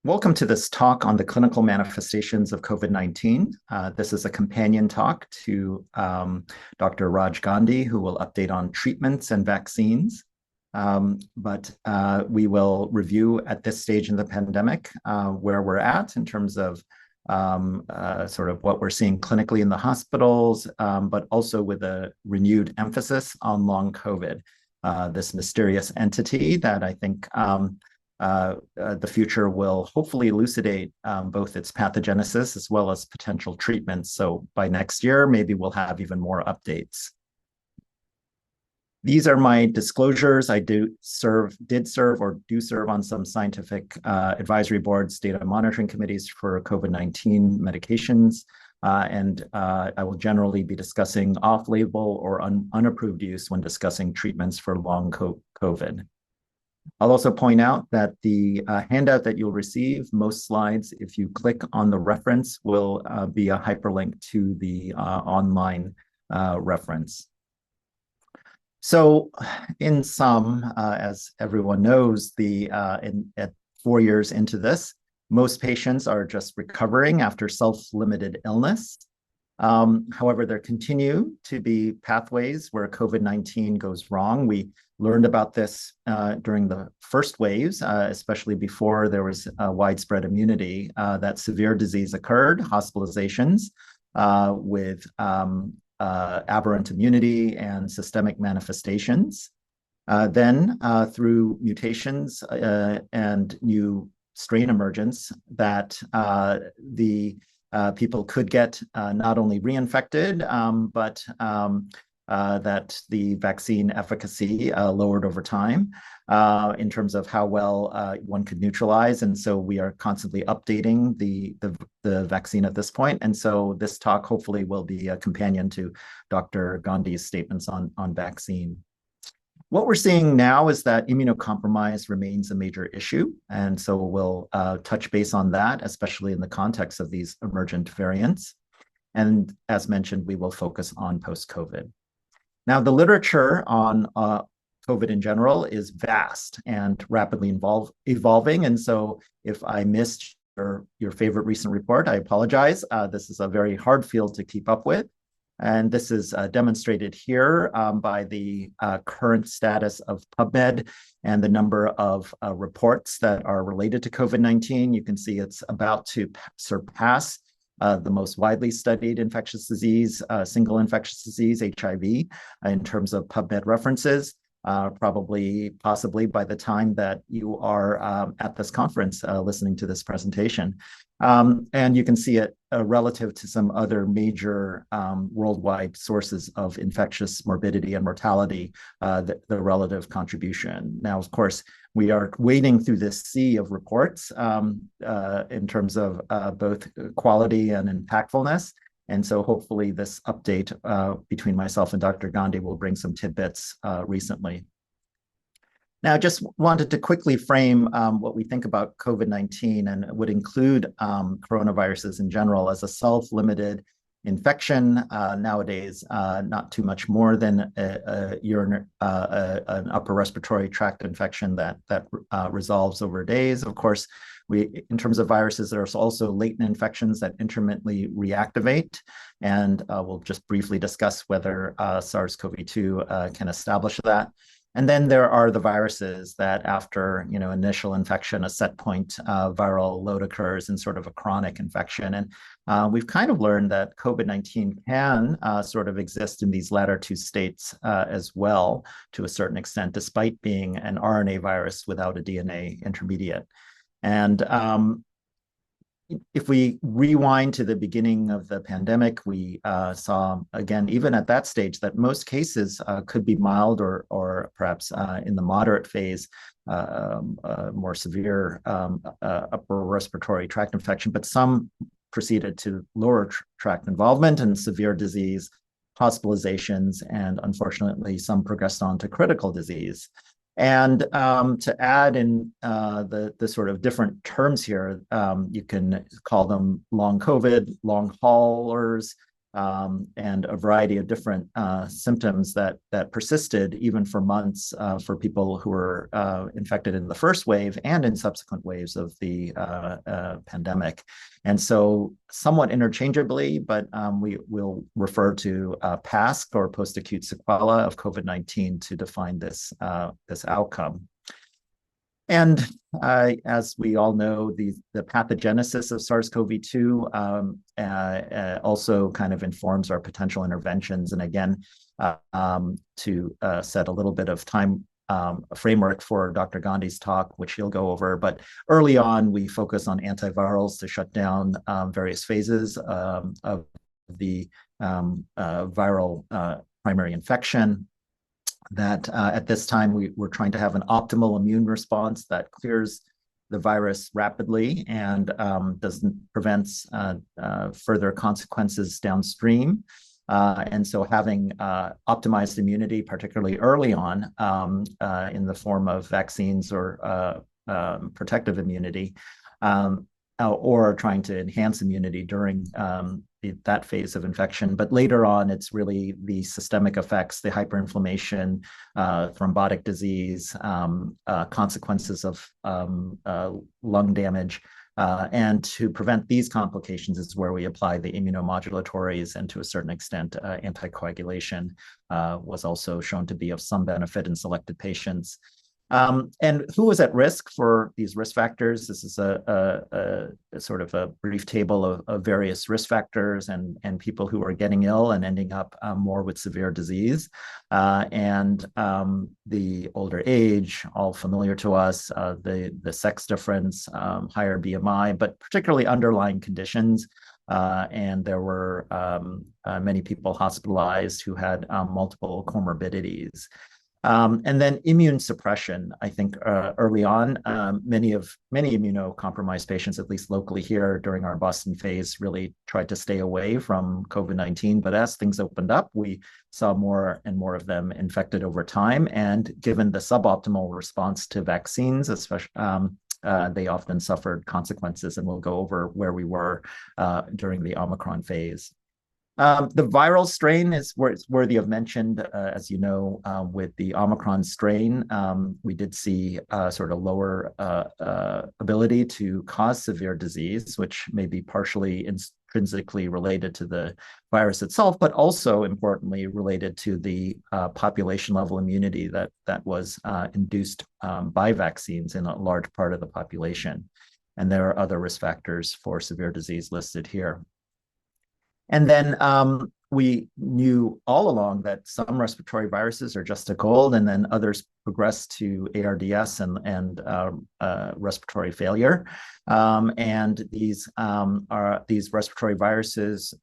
Welcome to this talk on the clinical manifestations of COVID-19. This is a companion talk to Dr. Raj Gandhi, who will update on treatments and vaccines. But we will review at this stage in the pandemic where we're at in terms of sort of what we're seeing clinically in the hospitals, but also with a renewed emphasis on long COVID, this mysterious entity that I think the future will hopefully elucidate both its pathogenesis as well as potential treatments. So by next year, maybe we'll have even more updates. These are my disclosures. I did serve or do serve on some scientific advisory boards, data monitoring committees for COVID-19 medications. And I will generally be discussing off-label or unapproved use when discussing treatments for long COVID. I'll also point out that the handout that you'll receive, most slides, if you click on the reference, will be a hyperlink to the online reference. So in sum, as everyone knows, at 4 years into this, most patients are just recovering after self-limited illness. However, there continue to be pathways where COVID-19 goes wrong. We learned about this during the first waves, especially before there was widespread immunity, that severe disease occurred, hospitalizations with aberrant immunity and systemic manifestations. Then through mutations and new strain emergence, that people could get not only reinfected, but that the vaccine efficacy lowered over time in terms of how well one could neutralize. And so we are constantly updating the vaccine at this point. And so this talk hopefully will be a companion to Dr. Gandhi's statements on vaccine. What we're seeing now is that immunocompromise remains a major issue. And so we'll touch base on that, especially in the context of these emergent variants. And as mentioned, we will focus on post-COVID. Now, the literature on COVID in general is vast and rapidly evolving. And so if I missed your favorite recent report, I apologize. This is a very hard field to keep up with. And this is demonstrated here by the current status of PubMed and the number of reports that are related to COVID-19. You can see it's about to surpass the most widely studied infectious disease, single infectious disease, HIV, in terms of PubMed references. Possibly by the time that you are at this conference listening to this presentation. And you can see it relative to some other major worldwide sources of infectious morbidity and mortality, the relative contribution. Now, of course, we are wading through this sea of reports in terms of both quality and impactfulness. And so hopefully this update between myself and Dr. Gandhi will bring some tidbits recently. Now, just wanted to quickly frame what we think about COVID-19, and it would include coronaviruses in general as a self-limited infection. Nowadays, not too much more than an upper respiratory tract infection that resolves over days. Of course, in terms of viruses, there's also latent infections that intermittently reactivate, and we'll just briefly discuss whether SARS-CoV-2 can establish that. And then there are the viruses that after initial infection, a set point viral load occurs in sort of a chronic infection. And we've kind of learned that COVID-19 can sort of exist in these latter two states as well, to a certain extent, despite being an RNA virus without a DNA intermediate. And if we rewind to the beginning of the pandemic, we saw, again, even at that stage, that most cases could be mild or perhaps in the moderate phase, more severe upper respiratory tract infection, but some proceeded to lower tract involvement and severe disease, hospitalizations, and unfortunately, some progressed on to critical disease. And to add in the sort of different terms here, you can call them long COVID, long haulers, and a variety of different symptoms that persisted even for months for people who were infected in the first wave and in subsequent waves of the pandemic. And so somewhat interchangeably, but we will refer to PASC, or post-acute sequela of COVID-19, to define this outcome. And as we all know, the pathogenesis of SARS-CoV-2 also kind of informs our potential interventions. And again, to set a little bit of time framework for Dr. Gandhi's talk, which he'll go over. But early on, we focus on antivirals to shut down various phases of the viral primary infection. That at this time, we're trying to have an optimal immune response that clears the virus rapidly and prevents further consequences downstream. And so having optimized immunity, particularly early on in the form of vaccines or protective immunity, or trying to enhance immunity during that phase of infection. But later on, it's really the systemic effects, the hyperinflammation, thrombotic disease, consequences of lung damage. And to prevent these complications is where we apply the immunomodulatories, and to a certain extent, anticoagulation was also shown to be of some benefit in selected patients. And who is at risk for these risk factors? This is a sort of a brief table of various risk factors and people who are getting ill and ending up more with severe disease. And the older age, all familiar to us, the sex difference, higher BMI, but particularly underlying conditions. And there were many people hospitalized who had multiple comorbidities. And then immune suppression. I think early on, many immunocompromised patients, at least locally here during our Boston phase, really tried to stay away from COVID-19. But as things opened up, we saw more and more of them infected over time. And given the suboptimal response to vaccines, especially, they often suffered consequences. And we'll go over where we were during the Omicron phase. The viral strain is worthy of mention, as you know, with the Omicron strain. We did see sort of lower ability to cause severe disease, which may be partially intrinsically related to the virus itself, but also importantly related to the population level immunity that was induced by vaccines in a large part of the population. And there are other risk factors for severe disease listed here. And then we knew all along that some respiratory viruses are just a cold, and then others progress to ARDS and respiratory failure. And these respiratory viruses.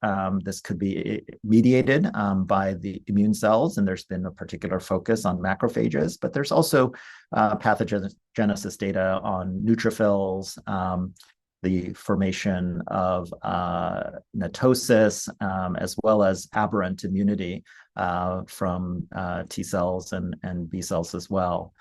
This could be mediated by the immune cells, and there's been a particular focus on macrophages. But there's also pathogenesis data on neutrophils. The formation of NETosis, as well as aberrant immunity from T cells and B cells as well,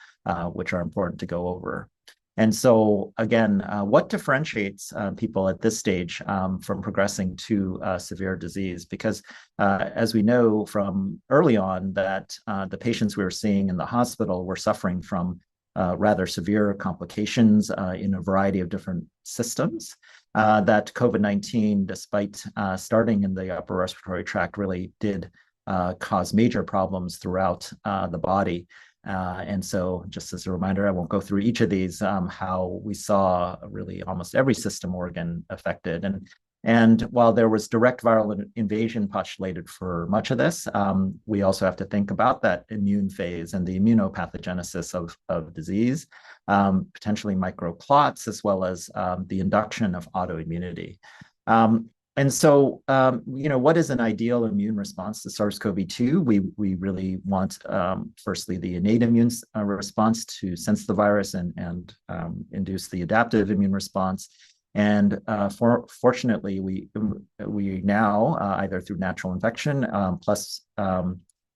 which are important to go over. And so, again, what differentiates people at this stage from progressing to severe disease? Because as we know from early on that the patients we were seeing in the hospital were suffering from rather severe complications in a variety of different systems, that COVID-19, despite starting in the upper respiratory tract, really did cause major problems throughout the body. And so just as a reminder, I won't go through each of these, how we saw really almost every system organ affected. And while there was direct viral invasion postulated for much of this, we also have to think about that immune phase and the immunopathogenesis of disease, potentially microclots, as well as the induction of autoimmunity. And so, what is an ideal immune response to SARS-CoV-2? We really want, firstly, the innate immune response to sense the virus and induce the adaptive immune response. And fortunately, we now, either through natural infection plus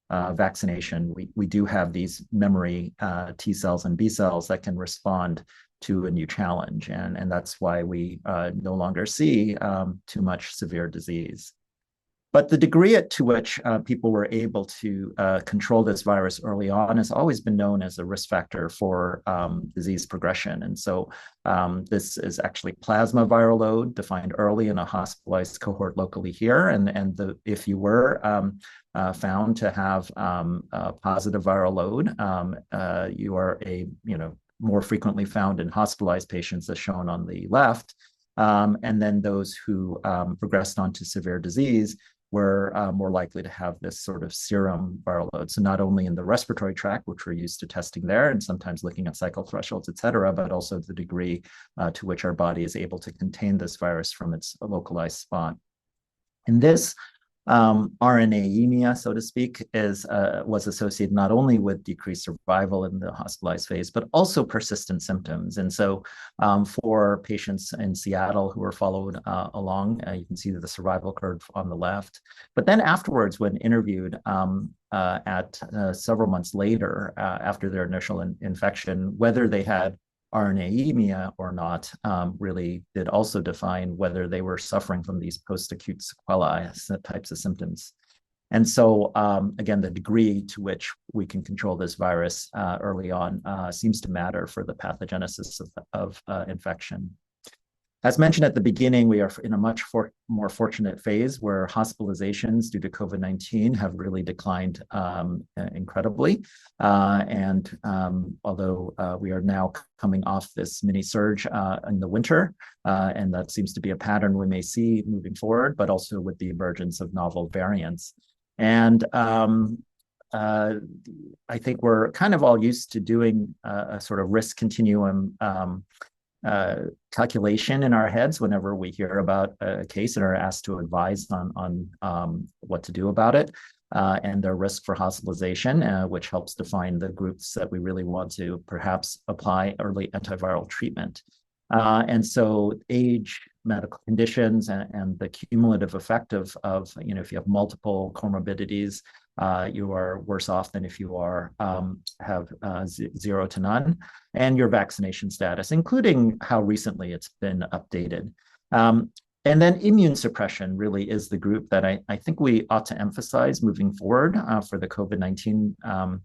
vaccination, we do have these memory T cells and B cells that can respond to a new challenge. And that's why we no longer see too much severe disease. But the degree to which people were able to control this virus early on has always been known as a risk factor for disease progression. And so this is actually plasma viral load defined early in a hospitalized cohort locally here. And if you were found to have a positive viral load, you are more frequently found in hospitalized patients as shown on the left. And then those who progressed on to severe disease were more likely to have this sort of serum viral load. So not only in the respiratory tract, which we're used to testing there and sometimes looking at cycle thresholds, et cetera, but also the degree to which our body is able to contain this virus from its localized spot. And this RNAemia, so to speak, was associated not only with decreased survival in the hospitalized phase, but also persistent symptoms. And so for patients in Seattle who were followed along, you can see the survival curve on the left. But then afterwards, when interviewed at several months later after their initial infection, whether they had RNAemia or not really did also define whether they were suffering from these post-acute sequelae types of symptoms. And so, again, the degree to which we can control this virus early on seems to matter for the pathogenesis of infection. As mentioned at the beginning, we are in a much more fortunate phase where hospitalizations due to COVID-19 have really declined incredibly. And although we are now coming off this mini surge in the winter, and that seems to be a pattern we may see moving forward, but also with the emergence of novel variants. And I think we're kind of all used to doing a sort of risk continuum calculation in our heads whenever we hear about a case and are asked to advise on what to do about it and their risk for hospitalization, which helps define the groups that we really want to perhaps apply early antiviral treatment. And so age, medical conditions, and the cumulative effect of if you have multiple comorbidities, you are worse off than if you have 0 to none, and your vaccination status, including how recently it's been updated. And then immune suppression really is the group that I think we ought to emphasize moving forward for the COVID-19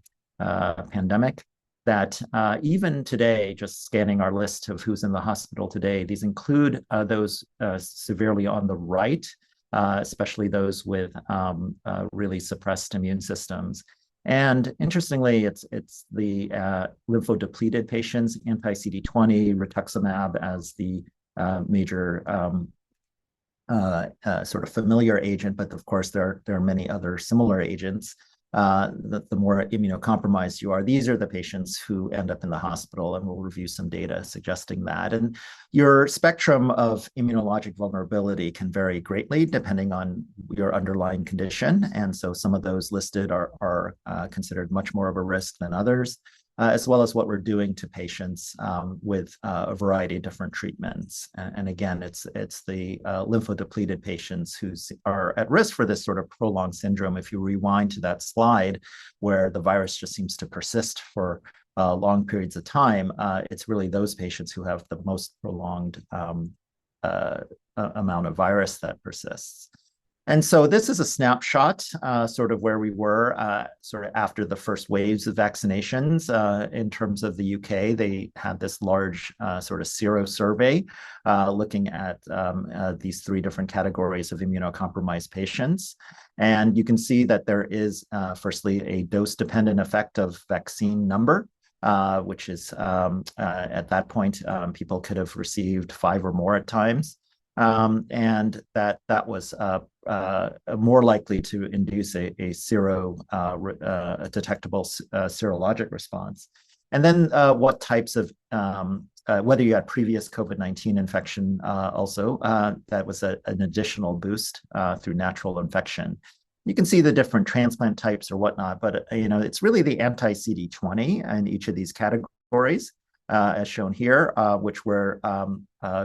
pandemic. That even today, just scanning our list of who's in the hospital today, these include those severely on the right, especially those with really suppressed immune systems. And interestingly, it's the lymphodepleted patients, anti-CD20, rituximab as the major sort of familiar agent, but of course there are many other similar agents. The more immunocompromised you are, these are the patients who end up in the hospital, and we'll review some data suggesting that. And your spectrum of immunologic vulnerability can vary greatly depending on your underlying condition. And so some of those listed are considered much more of a risk than others, as well as what we're doing to patients with a variety of different treatments. And again, it's the lymphodepleted patients who are at risk for this sort of prolonged syndrome. If you rewind to that slide where the virus just seems to persist for long periods of time, it's really those patients who have the most prolonged amount of virus that persists. And so this is a snapshot, sort of where we were sort of after the first waves of vaccinations. In terms of the UK, they had this large sort of sero survey looking at these 3 different categories of immunocompromised patients. And you can see that there is, firstly, a dose-dependent effect of vaccine number, which is at that point, people could have received 5 or more at times. And that was more likely to induce a detectable serologic response. And then what types of, whether you had previous COVID-19 infection also, that was an additional boost through natural infection. You can see the different transplant types or whatnot, but it's really the anti-CD20 in each of these categories, as shown here, which were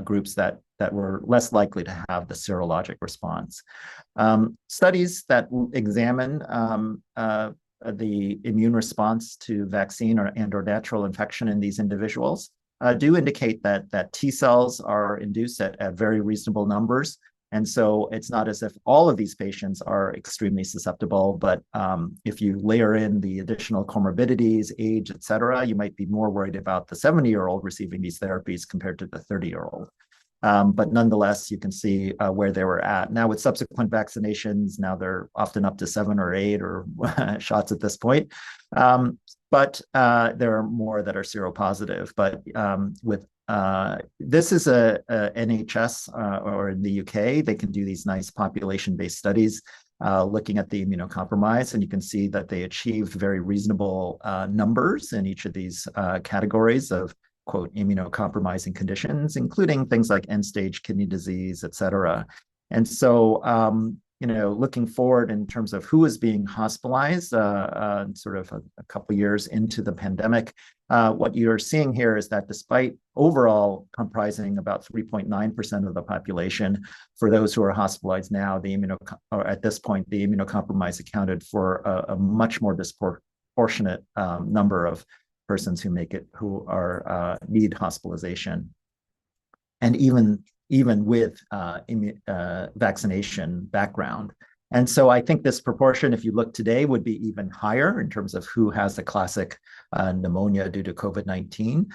groups that were less likely to have the serologic response. Studies that examine the immune response to vaccine or natural infection in these individuals do indicate that T cells are induced at very reasonable numbers, And so it's not as if all of these patients are extremely susceptible, but if you layer in the additional comorbidities, age, et cetera, you might be more worried about the 70-year-old receiving these therapies compared to the 30-year-old. But nonetheless, you can see where they were at. Now with subsequent vaccinations, now they're often up to 7 or 8 or shots at this point. But there are more that are seropositive. But with this is a NHS or in the UK, they can do these nice population-based studies looking at the immunocompromised, and you can see that they achieved very reasonable numbers in each of these categories of quote immunocompromising conditions, including things like end-stage kidney disease, et cetera. And so looking forward in terms of who is being hospitalized sort of a couple years into the pandemic, what you're seeing here is that despite overall comprising about 3.9% of the population, for those who are hospitalized now, or at this point, the immunocompromised accounted for a much more disproportionate number of persons who need hospitalization. And even with vaccination background. And so I think this proportion, if you look today, would be even higher in terms of who has the classic pneumonia due to COVID-19.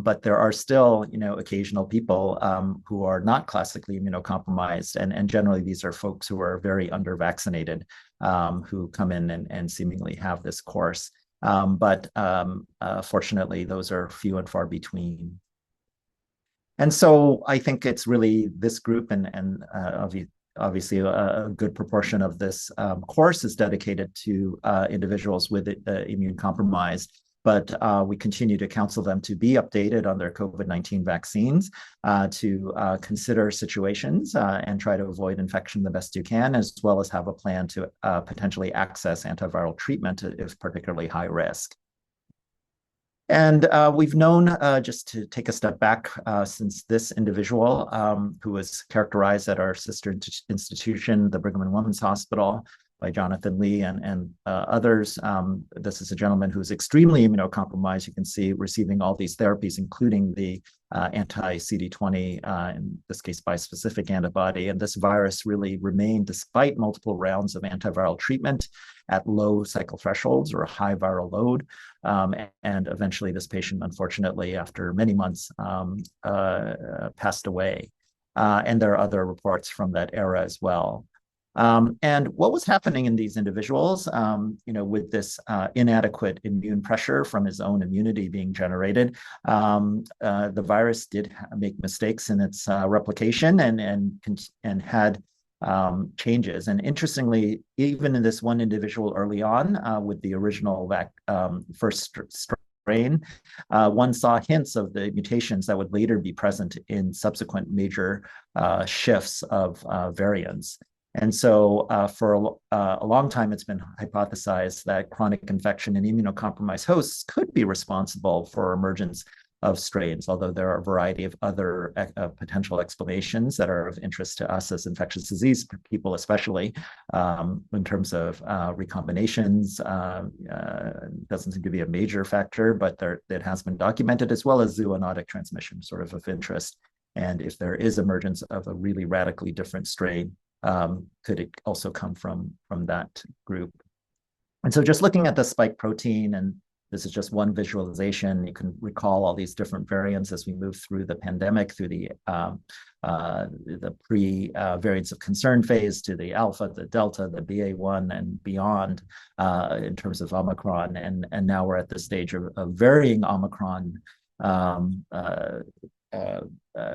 But there are still, occasional people who are not classically immunocompromised. And generally, these are folks who are very under-vaccinated, who come in and seemingly have this course. But fortunately, those are few and far between. And so I think it's really this group, and obviously a good proportion of this course is dedicated to individuals with immune compromise. But we continue to counsel them to be updated on their COVID-19 vaccines, to consider situations and try to avoid infection the best you can, as well as have a plan to potentially access antiviral treatment if particularly high risk. And we've known, just to take a step back, since this individual who was characterized at our sister institution, the Brigham and Women's Hospital, by Jonathan Lee and others. This is a gentleman who's extremely immunocompromised. You can see receiving all these therapies, including the anti-CD20, in this case, bispecific antibody. And this virus really remained, despite multiple rounds of antiviral treatment, at low cycle thresholds or a high viral load. And eventually this patient, unfortunately, after many months, passed away. And there are other reports from that era as well. And what was happening in these individuals, with this inadequate immune pressure from his own immunity being generated, the virus did make mistakes in its replication and had changes. And interestingly, even in this one individual early on, with the original first strain, one saw hints of the mutations that would later be present in subsequent major shifts of variants. And so for a long time, it's been hypothesized that chronic infection in immunocompromised hosts could be responsible for emergence of strains, although there are a variety of other potential explanations that are of interest to us as infectious disease people, especially in terms of recombinations. Doesn't seem to be a major factor, but it has been documented, as well as zoonotic transmission, sort of interest. And if there is emergence of a really radically different strain, could it also come from that group? And so just looking at the spike protein, and this is just one visualization, you can recall all these different variants as we move through the pandemic, through the pre-variants of concern phase to the Alpha, the Delta, the BA1 and beyond in terms of Omicron. And now we're at the stage of varying Omicron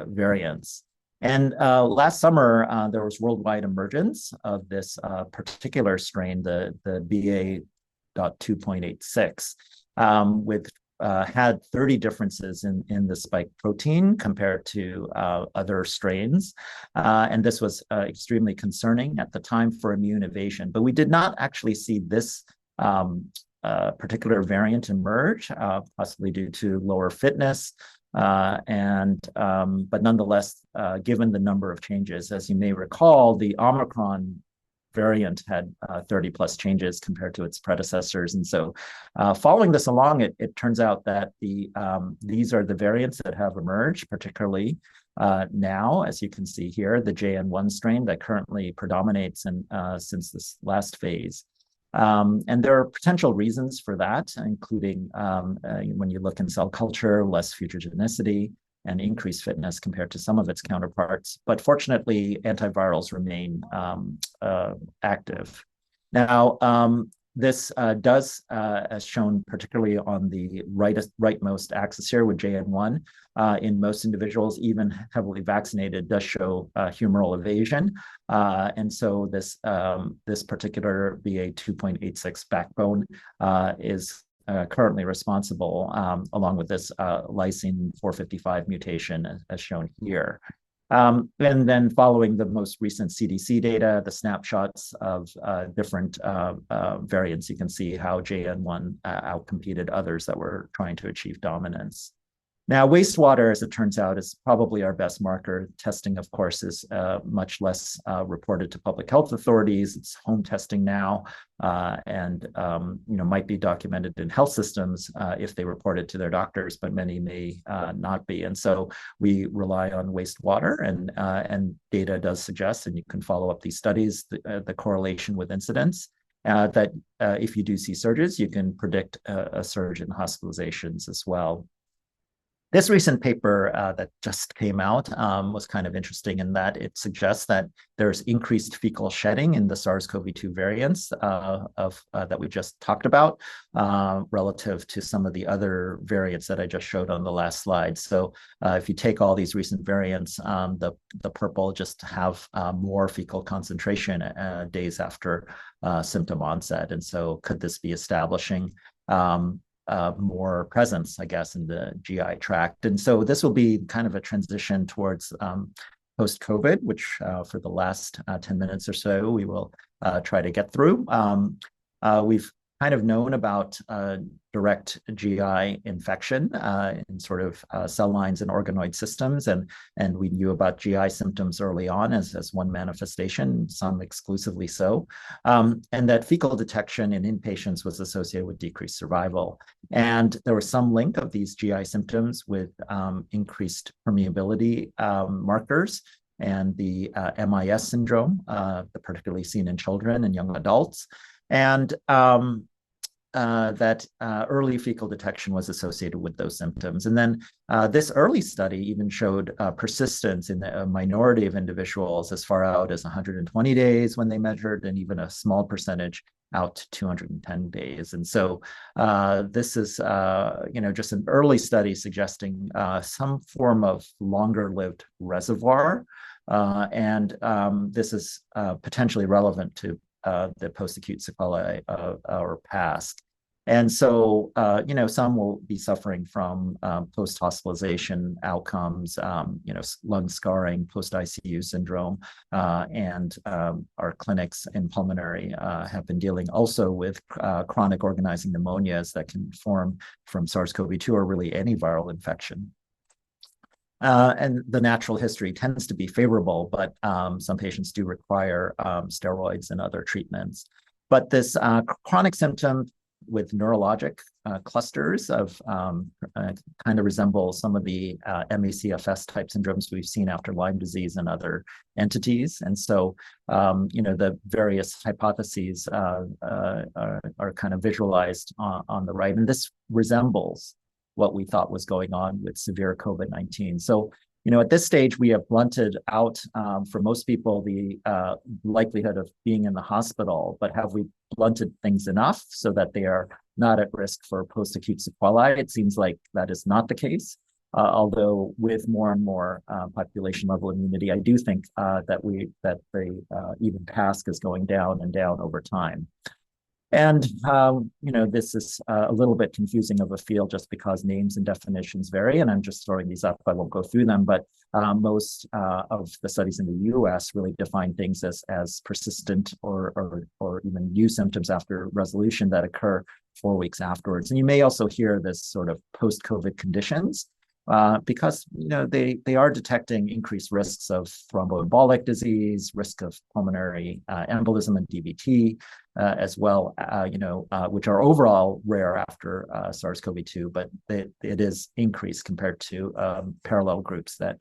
variants. And last summer, there was worldwide emergence of this particular strain, the BA.2.86, with had 30 differences in the spike protein compared to other strains. And this was extremely concerning at the time for immune evasion. But we did not actually see this particular variant emerge, possibly due to lower fitness. But nonetheless, given the number of changes, as you may recall, the Omicron variant had 30 plus changes compared to its predecessors. And so following this along, it turns out that these are the variants that have emerged, particularly now, as you can see here, the JN1 strain that currently predominates since this last phase. And there are potential reasons for that, including when you look in cell culture, less futuregenicity and increased fitness compared to some of its counterparts. But fortunately, antivirals remain active. Now, this does, as shown particularly on the rightmost axis here with JN1, in most individuals, even heavily vaccinated, does show humoral evasion. And so this particular BA2.86 backbone is currently responsible, along with this lysine 455 mutation, as shown here. And then following the most recent CDC data, the snapshots of different variants, you can see how JN1 outcompeted others that were trying to achieve dominance. Now, wastewater, as it turns out, is probably our best marker. Testing, of course, is much less reported to public health authorities. It's home testing now, and might be documented in health systems if they report it to their doctors, but many may not be. And so we rely on wastewater, and data does suggest, and you can follow up these studies, the correlation with incidence. That if you do see surges, you can predict a surge in hospitalizations as well. This recent paper that just came out was kind of interesting in that it suggests that there's increased fecal shedding in the SARS-CoV-2 variants that we just talked about relative to some of the other variants that I just showed on the last slide. So if you take all these recent variants, the purple just have more fecal concentration days after symptom onset. And so could this be establishing more presence, I guess, in the GI tract? And so this will be kind of a transition towards post-COVID, which for the last 10 minutes or so, we will try to get through. We've kind of known about direct GI infection in sort of cell lines and organoid systems, and we knew about GI symptoms early on as one manifestation, some exclusively so, and that fecal detection in inpatients was associated with decreased survival. And there was some link of these GI symptoms with increased permeability markers and the MIS syndrome, particularly seen in children and young adults. And that early fecal detection was associated with those symptoms. And then this early study even showed persistence in a minority of individuals as far out as 120 days when they measured, and even a small percentage out to 210 days. And so this is, just an early study suggesting some form of longer-lived reservoir. And this is potentially relevant to the post-acute sequelae of our past. And so, some will be suffering from post-hospitalization outcomes, lung scarring, post-ICU syndrome, and our clinics in pulmonary have been dealing also with chronic organizing pneumonias that can form from SARS-CoV-2 or really any viral infection. And the natural history tends to be favorable, but some patients do require steroids and other treatments. But this chronic symptom with neurologic clusters of kind of resemble some of the ME/CFS type syndromes we've seen after Lyme disease and other entities. And so, the various hypotheses are kind of visualized on the right. And this resembles what we thought was going on with severe COVID-19. So, at this stage, we have blunted out for most people the likelihood of being in the hospital, but have we blunted things enough so that they are not at risk for post-acute sequelae? It seems like that is not the case. Although with more and more population level immunity, I do think that the even task is going down and down over time. And, this is a little bit confusing of a field just because names and definitions vary, and I'm just throwing these up. I won't go through them, but most of the studies in the US really define things as persistent or even new symptoms after resolution that occur 4 weeks afterwards. And you may also hear this sort of post-COVID conditions. because they are detecting increased risks of thromboembolic disease, risk of pulmonary embolism and DVT, as well, which are overall rare after SARS-CoV-2, but it is increased compared to parallel groups that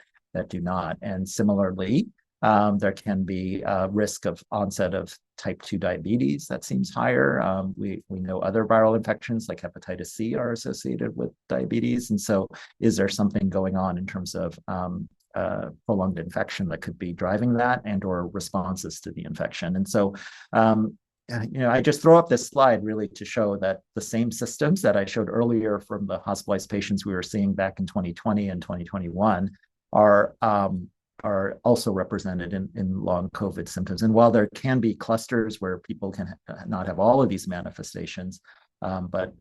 do not. And similarly, there can be risk of onset of type 2 diabetes that seems higher. We know other viral infections like hepatitis C are associated with diabetes. And so is there something going on in terms of prolonged infection that could be driving that and or responses to the infection? And so I just throw up this slide really to show that the same systems that I showed earlier from the hospitalized patients we were seeing back in 2020 and 2021 are also represented in long COVID symptoms. And while there can be clusters where people can not have all of these manifestations, but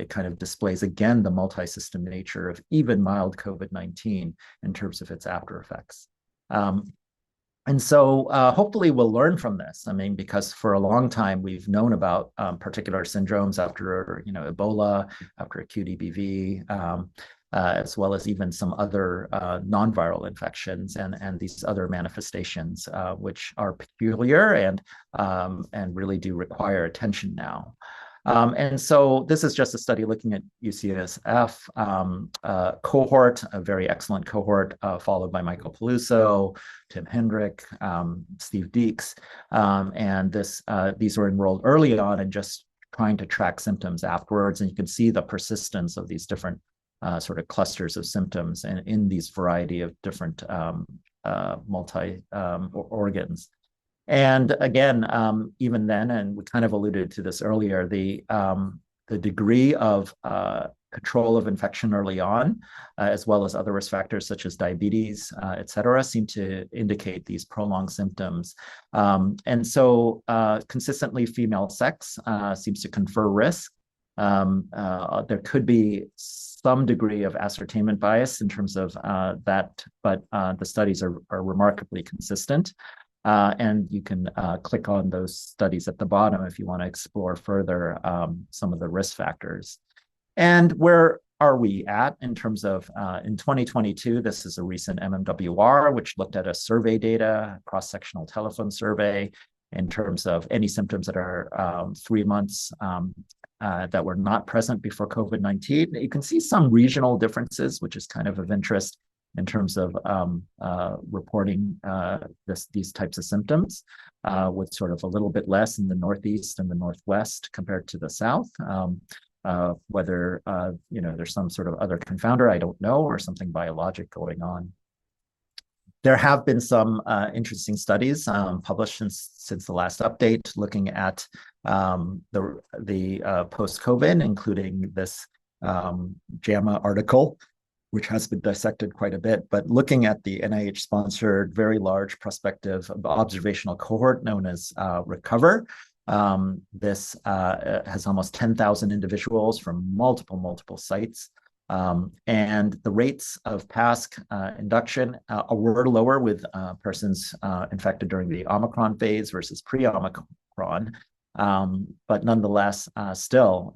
it kind of displays, again, the multi-system nature of even mild COVID-19 in terms of its after effects. And so hopefully we'll learn from this. I mean, because for a long time we've known about particular syndromes after, Ebola, after acute EBV, as well as even some other non-viral infections and these other manifestations, which are peculiar and really do require attention now. And so this is just a study looking at UCSF cohort, a very excellent cohort, followed by Michael Peluso, Tim Hendrick, Steve Deeks. And these were enrolled early on and just trying to track symptoms afterwards. And you can see the persistence of these different sort of clusters of symptoms and in these variety of different multi organs. And again, even then, and we kind of alluded to this earlier, the degree of control of infection early on, as well as other risk factors such as diabetes, et cetera, seem to indicate these prolonged symptoms. And so consistently female sex seems to confer risk. There could be some degree of ascertainment bias in terms of that, but the studies are remarkably consistent. And you can click on those studies at the bottom if you want to explore further some of the risk factors. And where are we at in terms of in 2022, this is a recent MMWR, which looked at a survey data, cross-sectional telephone survey, in terms of any symptoms that are 3 months that were not present before COVID-19. You can see some regional differences, which is kind of interest in terms of reporting these types of symptoms, with sort of a little bit less in the Northeast and the Northwest compared to the South. Whether there's some sort of other confounder, I don't know, or something biologic going on. There have been some interesting studies published since the last update, looking at the post-COVID, including this JAMA article, which has been dissected quite a bit, but looking at the NIH-sponsored, very large prospective observational cohort known as RECOVER. This has almost 10,000 individuals from multiple sites. And the rates of PASC induction were lower with persons infected during the Omicron phase versus pre-Omicron. But nonetheless, still,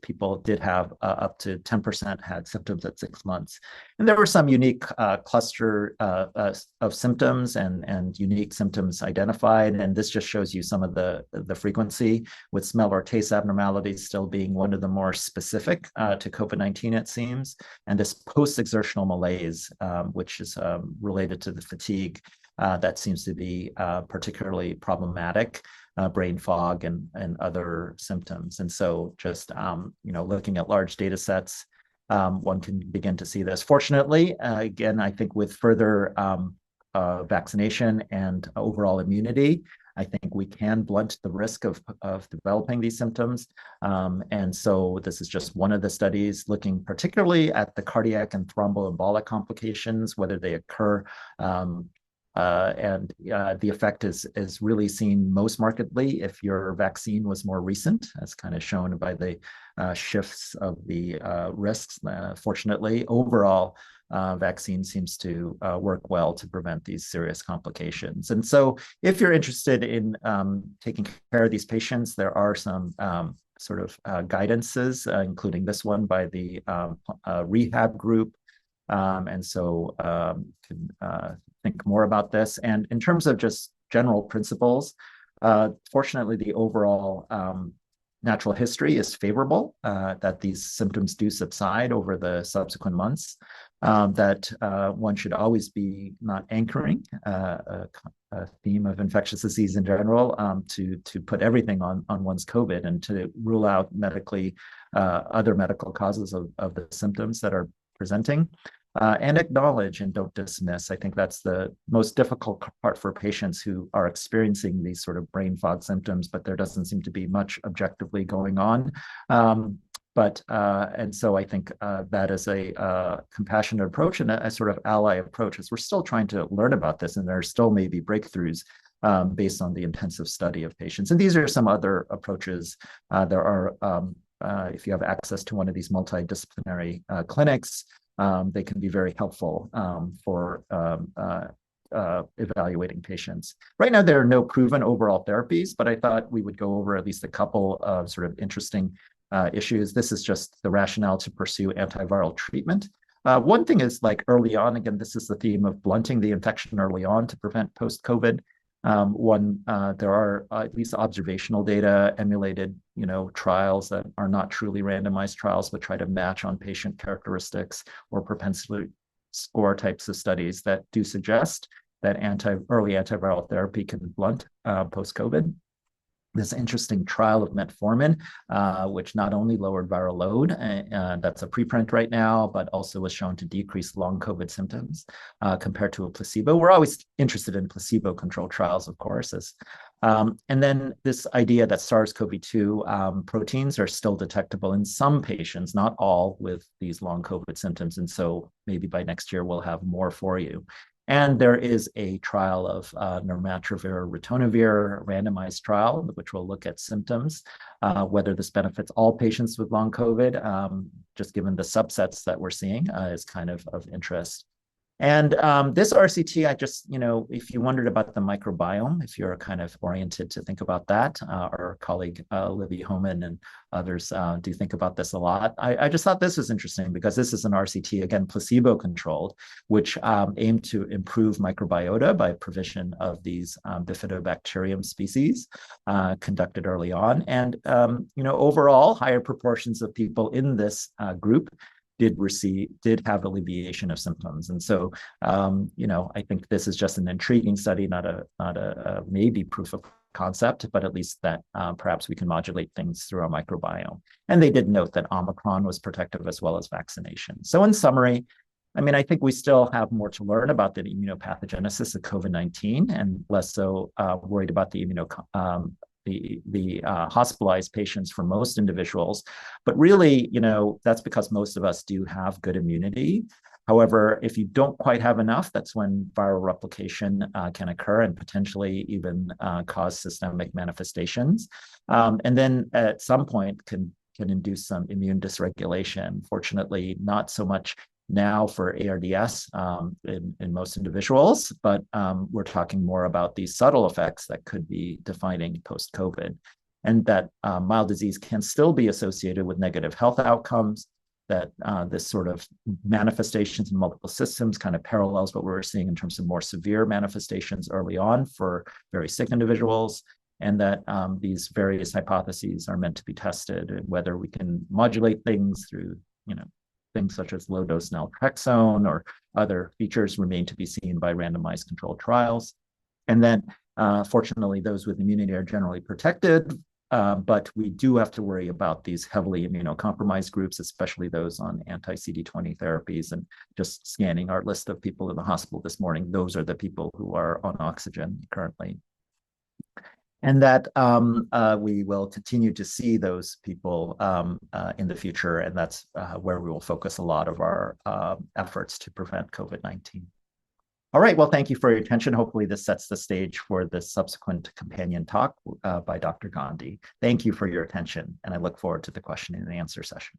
people did have up to 10% had symptoms at 6 months. And there were some unique cluster of symptoms and unique symptoms identified. And this just shows you some of the frequency, with smell or taste abnormalities still being one of the more specific to COVID-19, it seems. And this post-exertional malaise, which is related to the fatigue, that seems to be particularly problematic. Brain fog and other symptoms. And so just, looking at large data sets, one can begin to see this. Fortunately, again, I think with further vaccination and overall immunity, I think we can blunt the risk of developing these symptoms. And so this is just one of the studies looking particularly at the cardiac and thromboembolic complications, whether they occur and the effect is really seen most markedly if your vaccine was more recent, as kind of shown by the shifts of the risks. Fortunately, overall, vaccine seems to work well to prevent these serious complications. And so if you're interested in taking care of these patients, there are some sort of guidances, including this one by the rehab group. And so can think more about this. And in terms of just general principles, fortunately, the overall natural history is favorable, that these symptoms do subside over the subsequent months, that one should always be not anchoring a theme of infectious disease in general, to put everything on one's COVID and to rule out medically other medical causes of the symptoms that are presenting. And acknowledge and don't dismiss. I think that's the most difficult part for patients who are experiencing these sort of brain fog symptoms, but there doesn't seem to be much objectively going on. And so I think that is a compassionate approach and a sort of ally approach, as we're still trying to learn about this, and there still may be breakthroughs based on the intensive study of patients. And these are some other approaches. There are, if you have access to one of these multidisciplinary clinics, they can be very helpful for evaluating patients. Right now, there are no proven overall therapies, but I thought we would go over at least a couple of sort of interesting issues. This is just the rationale to pursue antiviral treatment. One thing is, like, early on, again, this is the theme of blunting the infection early on to prevent post-COVID. There are at least observational data, emulated, trials that are not truly randomized trials, but try to match on patient characteristics or propensity score types of studies that do suggest that early antiviral therapy can blunt post-COVID. This interesting trial of metformin, which not only lowered viral load, that's a preprint right now, but also was shown to decrease long COVID symptoms compared to a placebo. We're always interested in placebo-controlled trials, of course. And then this idea that SARS-CoV-2 proteins are still detectable in some patients, not all, with these long COVID symptoms. And so maybe by next year, we'll have more for you. And there is a trial of nirmatrelvir ritonavir, randomized trial, which will look at symptoms, whether this benefits all patients with long COVID, just given the subsets that we're seeing, is kind of interest. And this RCT, I just, if you wondered about the microbiome, if you're kind of oriented to think about that, our colleague Libby Homan and others do think about this a lot. I just thought this was interesting because this is an RCT, again, placebo-controlled, which aimed to improve microbiota by provision of these bifidobacterium species conducted early on. And, overall, higher proportions of people in this group did have alleviation of symptoms. And so, I think this is just an intriguing study, not a maybe proof of concept, but at least that perhaps we can modulate things through our microbiome. And they did note that Omicron was protective as well as vaccination. So in summary, I think we still have more to learn about the immunopathogenesis of COVID-19 and less so worried about the hospitalized patients for most individuals. But really, that's because most of us do have good immunity. However, if you don't quite have enough, that's when viral replication can occur and potentially even cause systemic manifestations. And then at some point can induce some immune dysregulation. Fortunately, not so much now for ARDS in most individuals, but we're talking more about these subtle effects that could be defining post-COVID, and that mild disease can still be associated with negative health outcomes, that this sort of manifestations in multiple systems kind of parallels what we're seeing in terms of more severe manifestations early on for very sick individuals, and that these various hypotheses are meant to be tested, and whether we can modulate things through, things such as low-dose naltrexone or other features remain to be seen by randomized controlled trials. And then, fortunately, those with immunity are generally protected, but we do have to worry about these heavily immunocompromised groups, especially those on anti-CD20 therapies. And just scanning our list of people in the hospital this morning, those are the people who are on oxygen currently. And that we will continue to see those people in the future, and that's where we will focus a lot of our efforts to prevent COVID-19. All right, well, thank you for your attention. Hopefully this sets the stage for the subsequent companion talk by Dr. Gandhi. Thank you for your attention, and I look forward to the question and answer session.